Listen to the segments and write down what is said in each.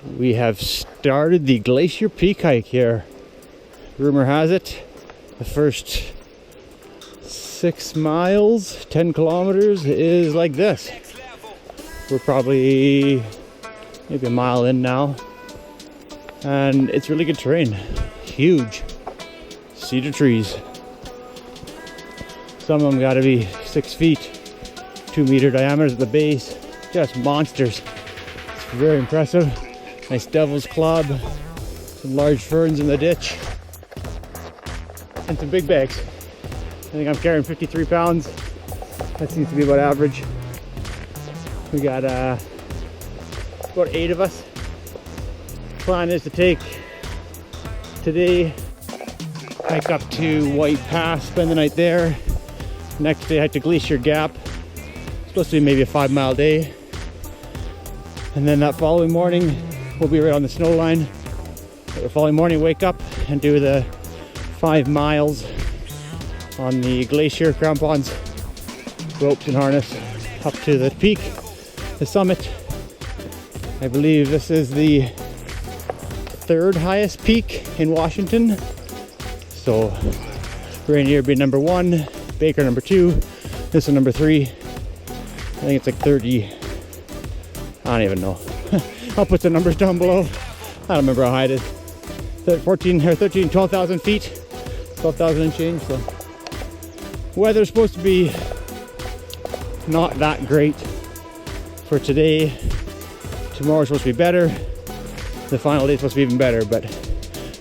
We have started the Glacier Peak hike here. Rumor has it, the first 6 miles, 10 kilometers is like this. We're probably maybe a mile in now. And it's really good terrain. Huge cedar trees. Some of them gotta be 6 feet, 2-meter diameters at the base. Just monsters. It's very impressive. Nice devil's club. Some large ferns in the ditch. And some big bags. I think I'm carrying 53 pounds. That seems to be about average. We got about 8 of us. Plan is to take today, hike up to White Pass, spend the night there. Next day hike to Glacier Gap. It's supposed to be maybe a 5-mile day. And then that following morning, we'll be right on the snow line. The following morning, wake up and do the 5 miles on the glacier, crampons, ropes and harness up to the peak, the summit. I believe this is the 3rd highest peak in Washington. So Rainier would be number 1, Baker number 2, this is number 3. I think it's like 30. I don't even know. I'll put the numbers down below. I don't remember how high it is. 12,000 feet. 12,000 and change. So weather's supposed to be not that great for today. Tomorrow's supposed to be better. The final day is supposed to be even better, but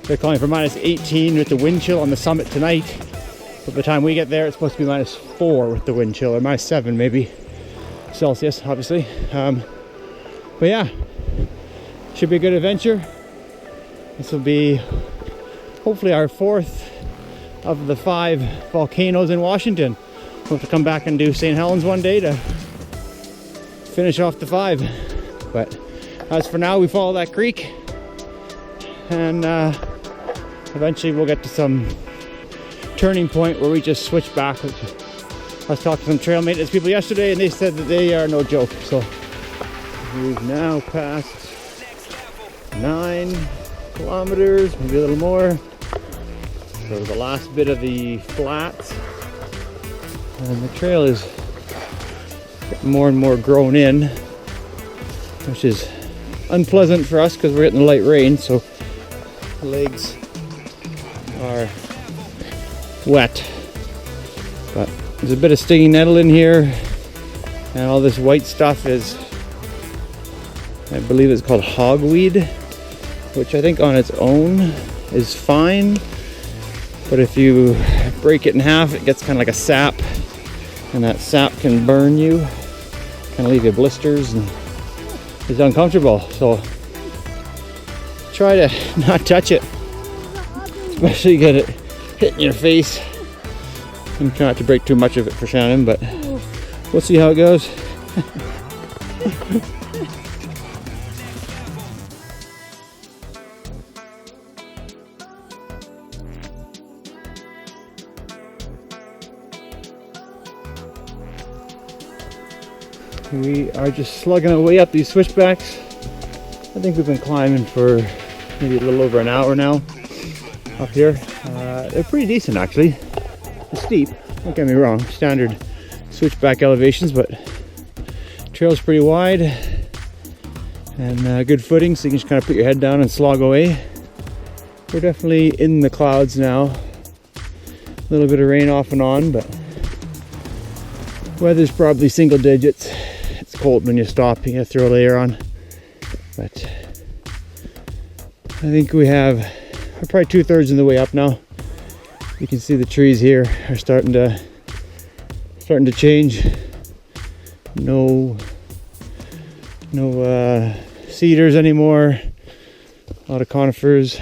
they're calling for -18 with the wind chill on the summit tonight. But by the time we get there, it's supposed to be -4 with the wind chill, or -7 maybe Celsius, obviously. But yeah, should be a good adventure. This will be hopefully our 4th of the 5 volcanoes in Washington. We'll have to come back and do St. Helens one day to finish off the 5. But as for now, we follow that creek, and eventually we'll get to some turning point where we just switch back. I was talking to some trail maintenance people yesterday, and they said that they are no joke. So we've now passed 9 kilometers, maybe a little more. So the last bit of the flats, and the trail is getting more and more grown in, which is unpleasant for us because we're getting the light rain, so the legs are wet. But there's a bit of stinging nettle in here, and all this white stuff is, I believe it's called hogweed, which I think on its own is fine, but if you break it in half, it gets kind of like a sap, and that sap can burn you, kind of leave you blisters, and it's uncomfortable. So try to not touch it, especially get it hit in your face, and try not to break too much of it for Shannon, but we'll see how it goes. We are just slugging our way up these switchbacks. I think we've been climbing for maybe a little over an hour now up here. They're pretty decent actually. They're steep, don't get me wrong, standard switchback elevations, but trail's pretty wide and good footing, so you can just kind of put your head down and slog away. We're definitely in the clouds now. A little bit of rain off and on, but weather's probably single digits. It's cold when you stop, you gotta throw a layer on. But I think we're probably 2/3 of the way up now. You can see the trees here are starting to change. No cedars anymore. A lot of conifers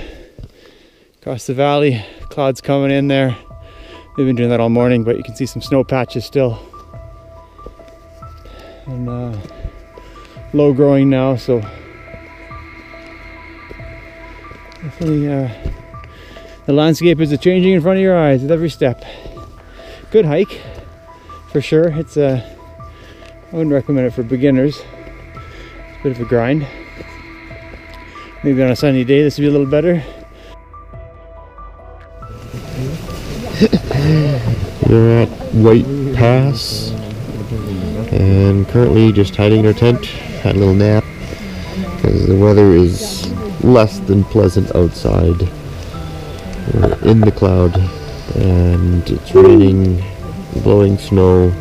across the valley. Clouds coming in there. We've been doing that all morning, but you can see some snow patches still. And low growing now, so definitely the landscape is changing in front of your eyes with every step. Good hike for sure. It's I wouldn't recommend it for beginners. It's a bit of a grind, Maybe on a sunny day this would be a little better. We're at White Pass and currently just hiding in our tent. Had a little nap because the weather is less than pleasant outside. We're in the cloud and it's raining, blowing snow,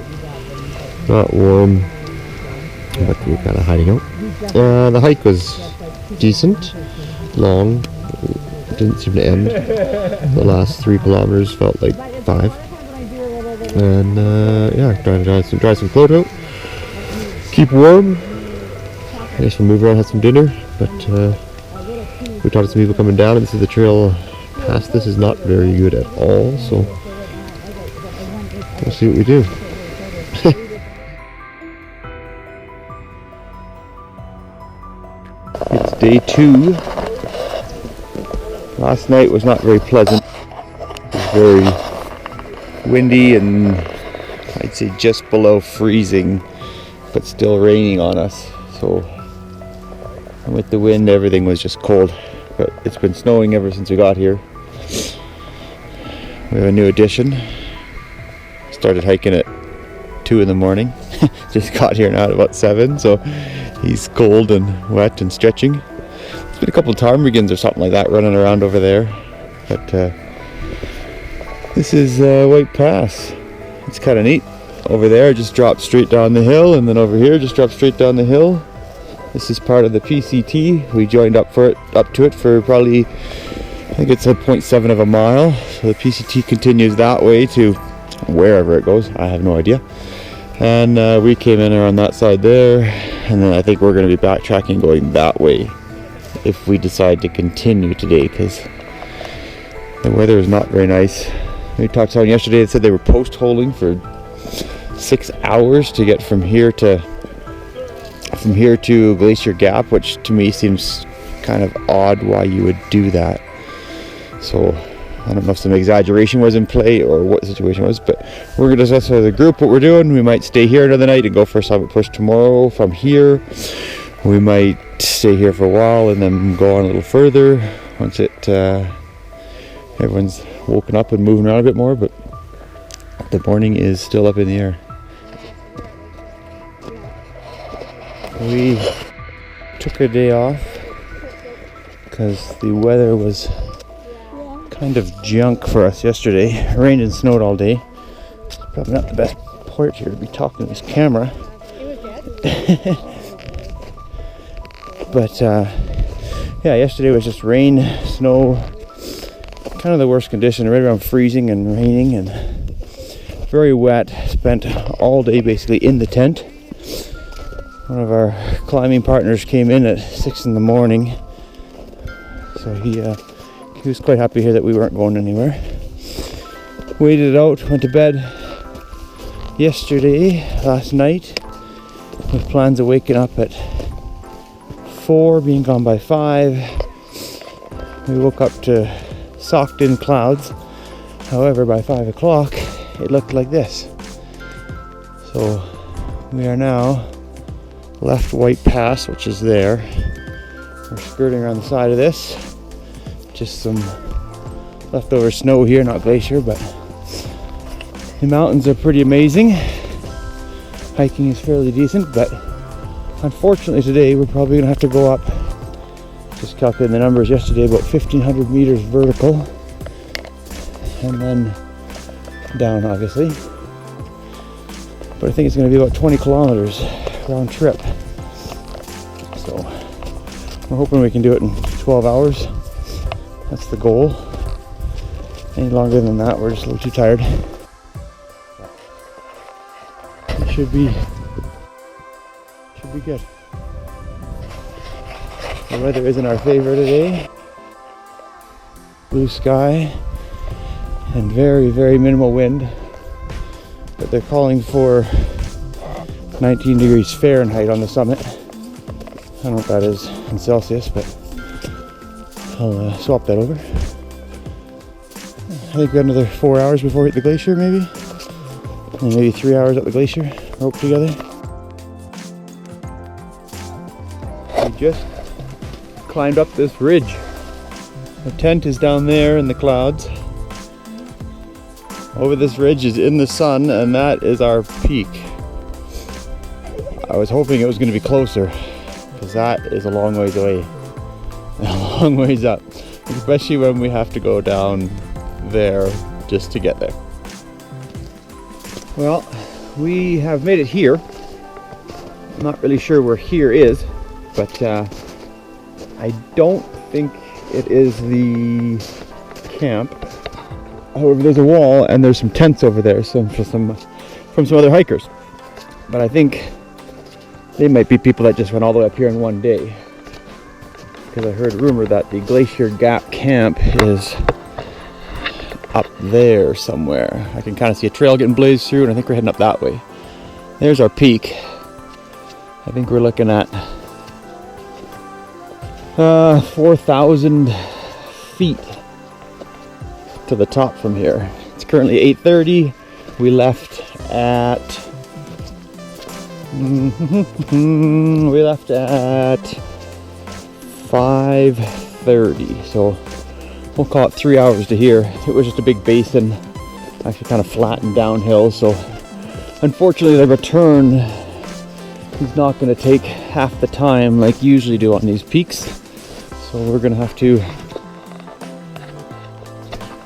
not warm, but we're kind of hiding out. The hike was decent, long, didn't seem to end. The last 3 kilometers felt like 5. And yeah, trying to dry some clothes out, keep warm. I guess we'll move around, have some dinner, but we talked to some people coming down and this is the trail past. This is not very good at all, so we'll see what we do. It's day 2. Last night was not very pleasant. It was very windy and I'd say just below freezing, but still raining on us. So and with the wind, everything was just cold. But it's been snowing ever since we got here. We have a new addition. Started hiking at 2 in the morning. Just got here now at about 7, so he's cold and wet and stretching. There's been a couple of ptarmigans or something like that running around over there. But this is White Pass. It's kind of neat. Over there just drops straight down the hill, and then over here just drops straight down the hill. This is part of the PCT. We joined up to it for probably, I think it's a 0.7 of a mile. So the PCT continues that way to wherever it goes. I have no idea. And we came in around that side there, and then I think we're going to be backtracking going that way if we decide to continue today, because the weather is not very nice. We talked to someone yesterday that said they were post-holing for 6 hours to get from here to Glacier Gap, which to me seems kind of odd why you would do that. So I don't know if some exaggeration was in play or what the situation was, but we're going to discuss as a group what we're doing. We might stay here another night and go for a summit push tomorrow from here. We might stay here for a while and then go on a little further once everyone's woken up and moving around a bit more, but the morning is still up in the air. We took a day off because the weather was kind of junk for us yesterday. It rained and snowed all day. It's probably not the best part here to be talking to this camera. But yeah, yesterday was just rain, snow, kind of the worst condition, right around freezing and raining and very wet. Spent all day basically in the tent. One of our climbing partners came in at 6 in the morning, so he was quite happy here that we weren't going anywhere. Waited it out, went to bed last night, with plans of waking up at 4, being gone by 5. We woke up to socked in clouds. However, by 5 o'clock, it looked like this. So we are now left White Pass, which is there. We're skirting around the side of this. Just some leftover snow here, not glacier, but the mountains are pretty amazing. Hiking is fairly decent, but unfortunately today we're probably gonna have to go up, just calculating the numbers yesterday, about 1,500 meters vertical and then down obviously. But I think it's gonna be about 20 kilometers round trip. So we're hoping we can do it in 12 hours. That's the goal. Any longer than that, we're just a little too tired. It should be good. The weather isn't our favorite today. Blue sky and very, very minimal wind. But they're calling for 19 degrees Fahrenheit on the summit. I don't know what that is in Celsius, but I'll swap that over. I think we got another 4 hours before we hit the glacier, maybe. And maybe 3 hours up the glacier, rope together. We just climbed up this ridge. The tent is down there in the clouds. Over this ridge is in the sun, and that is our peak. I was hoping it was going to be closer, because that is a long ways away. A long ways up. Especially when we have to go down there just to get there. Well, we have made it here. I'm not really sure where here is, but I don't think it is the camp. However, there's a wall and there's some tents over there, from some other hikers. But I think they might be people that just went all the way up here in one day. Because I heard a rumor that the Glacier Gap camp is up there somewhere. I can kind of see a trail getting blazed through, and I think we're heading up that way. There's our peak. I think we're looking at 4,000 feet to the top from here. It's currently 8:30. We left at 5:30, so we'll call it 3 hours to here. It was just a big basin, actually kind of flat and downhill, so unfortunately the return is not going to take half the time like you usually do on these peaks, so we're going to have to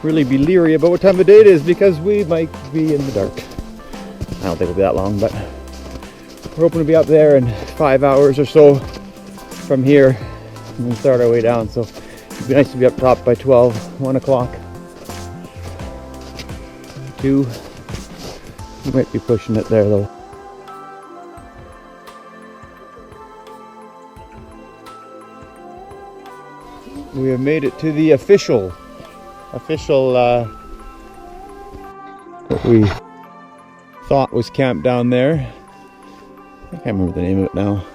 really be leery about what time of day it is, because we might be in the dark. I don't think it'll be that long, but we're hoping to be up there in 5 hours or so from here and then start our way down. So it'd be nice to be up top by 12, 1 o'clock. 2. We might be pushing it there though. We have made it to the official what we thought was camped down there. I can't remember the name of it now.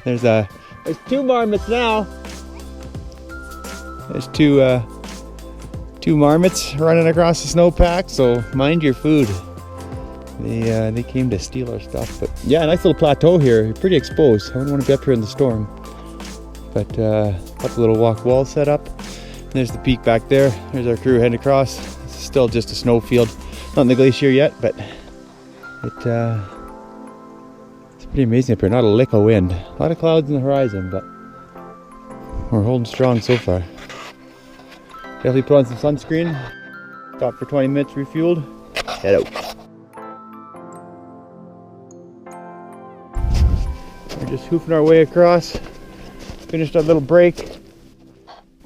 There's 2 marmots now. There's two marmots running across the snowpack, so mind your food. They came to steal our stuff. But yeah, nice little plateau here. Pretty exposed. I wouldn't want to be up here in the storm. But a couple little walk walls set up. There's the peak back there. There's our crew heading across. It's still just a snow field. Not in the glacier yet, but it's pretty amazing up here. Not a lick of wind. A lot of clouds in the horizon, but we're holding strong so far. Definitely put on some sunscreen. Stop for 20 minutes, refueled. Head out. We're just hoofing our way across. Finished our little break.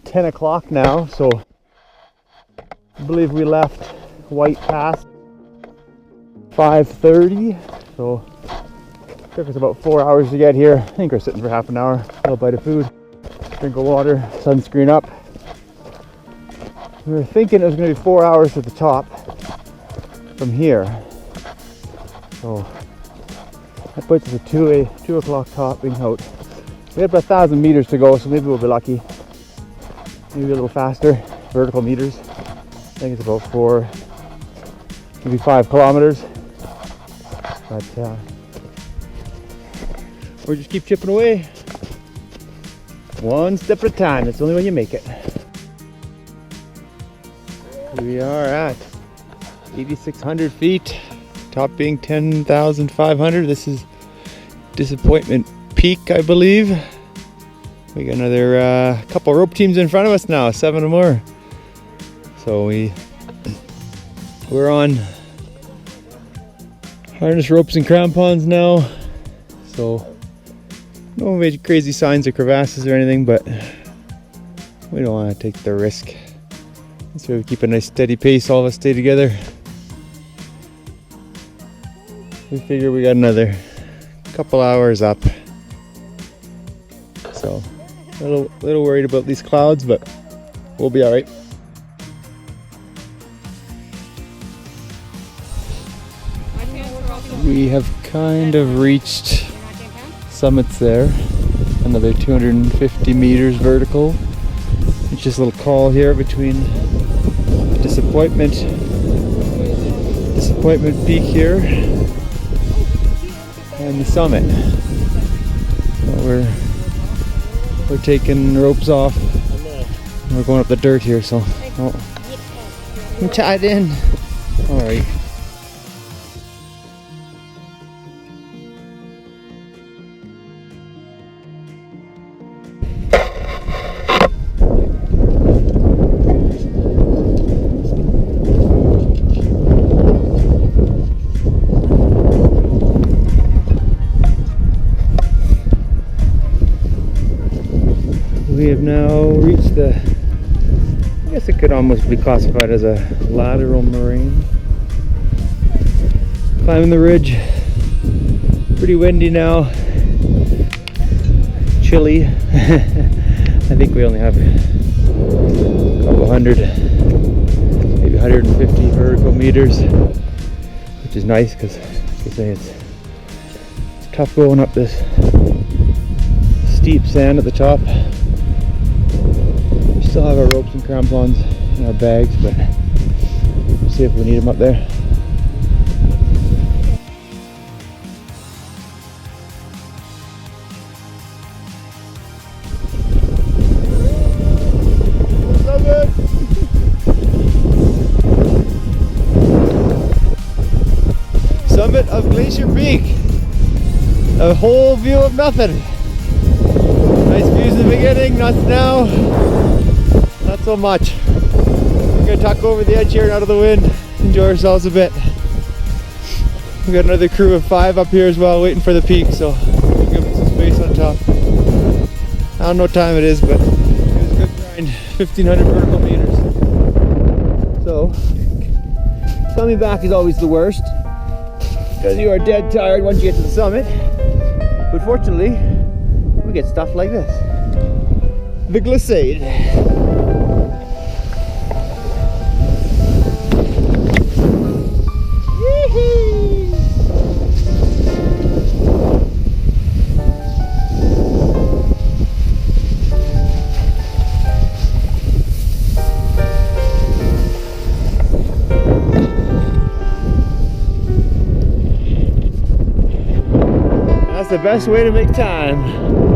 10 o'clock now, so I believe we left White Pass 5:30, so it took us about 4 hours to get here. I think we're sitting for half an hour. A little bite of food, drink of water, sunscreen up. We were thinking it was going to be 4 hours to the top from here, so that puts us at 2 o'clock topping out. We have about 1,000 meters to go, so maybe we'll be lucky. Maybe a little faster, vertical meters. I think it's about 4, maybe 5 kilometers. But we'll just keep chipping away. One step at a time. That's the only way you make it. We are at 8,600 feet. Top being 10,500. This is Disappointment Peak, I believe. We got another couple rope teams in front of us now, 7 or more. So we're on harness ropes and crampons now. So no major crazy signs of crevasses or anything, but we don't want to take the risk. So we keep a nice steady pace, all of us stay together. We figure we got another couple hours up. So a little worried about these clouds, but we'll be all right. We have kind of reached summits there. Another 250 meters vertical. It's just a little call here between Disappointment Peak here and the summit. So we're We're taking ropes off. We're going up the dirt here, so I'm tied in. All right. We have now reached the, I guess it could almost be classified as a lateral moraine. Climbing the ridge. Pretty windy now. Chilly. I think we only have a couple hundred, maybe 150 vertical meters, which is nice because like I say, it's tough going up this steep sand at the top. Still have our ropes and crampons in our bags, but we'll see if we need them up there. Summit of Glacier Peak. A whole view of nothing. Nice views in the beginning, not now. Not so much. We're gonna tuck over the edge here and out of the wind, enjoy ourselves a bit. We got another crew of 5 up here as well, waiting for the peak, so we'll give them some space on top. I don't know what time it is, but it was a good grind. 1,500 vertical meters. So, coming back is always the worst, because you are dead tired once you get to the summit. But fortunately, we get stuff like this. The Glacade. That's the best way to make time.